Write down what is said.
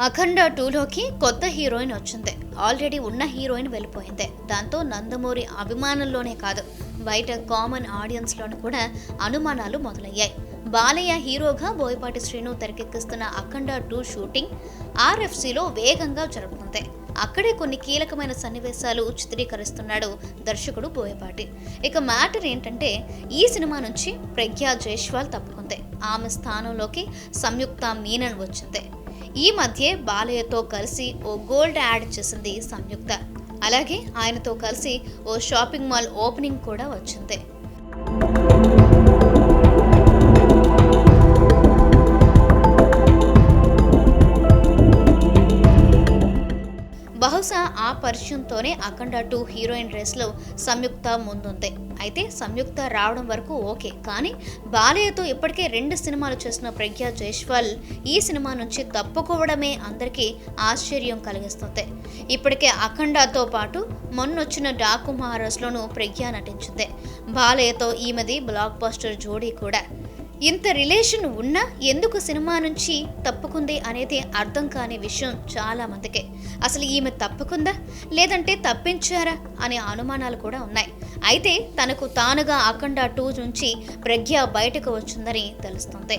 అఖండ 2లోకి కొత్త హీరోయిన్ వచ్చింది. ఆల్రెడీ ఉన్న హీరోయిన్ వెళ్ళిపోయింది. దాంతో నందమూరి అభిమానుల్లోనే కాదు, బయట కామన్ ఆడియన్స్లోని కూడా అనుమానాలు మొదలయ్యాయి. బాలయ్య హీరోగా బోయపాటి శ్రీను తెరకెక్కిస్తున్న అఖండ 2 షూటింగ్ RFCలో వేగంగా జరుగుతుంది. అక్కడే కొన్ని కీలకమైన సన్నివేశాలు చిత్రీకరిస్తున్నాడు దర్శకుడు బోయపాటి. ఇక మ్యాటర్ ఏంటంటే, ఈ సినిమా నుంచి ప్రగ్యా జైస్వాల్ తప్పుకుంది. ఆమె స్థానంలోకి సంయుక్త మీనన్ వచ్చింది. ఈ మధ్య బాలయ్యతో కలిసి ఓ గోల్డ్ యాడ్ చేసింది సంయుక్త. అలాగే ఆయనతో కలిసి ఓ షాపింగ్ మాల్ ఓపెనింగ్ కూడా వచ్చింది. బహుశా ఆ పరిచయంతోనే అఖండ 2 హీరోయిన్ రేస్లో సంయుక్త ముందుంది. అయితే సంయుక్త రావడం వరకు ఓకే, కానీ బాలయ్యతో ఇప్పటికే 2 సినిమాలు చేసిన ప్రగ్యా జైస్వాల్ ఈ సినిమా నుంచి తప్పుకోవడమే అందరికీ ఆశ్చర్యం కలిగిస్తుంది. ఇప్పటికే అఖండతో పాటు మొన్నొచ్చిన డాకు మహారాజ్లోనూ ప్రగ్యా నటించింది. బాలయ్యతో ఈమెది బ్లాక్ బస్టర్ జోడీ కూడా. ఇంత రిలేషన్ ఉన్నా ఎందుకు సినిమా నుంచి తప్పుకుంది అనేది అర్థం కాని విషయం చాలా మందికి. అసలు ఈమె తప్పుకుందా లేదంటే తప్పించారా అనే అనుమానాలు కూడా ఉన్నాయి. అయితే తనకు తానుగా అఖండ 2 నుంచి ప్రగ్య బయటకు వచ్చిందని తెలుస్తుంది.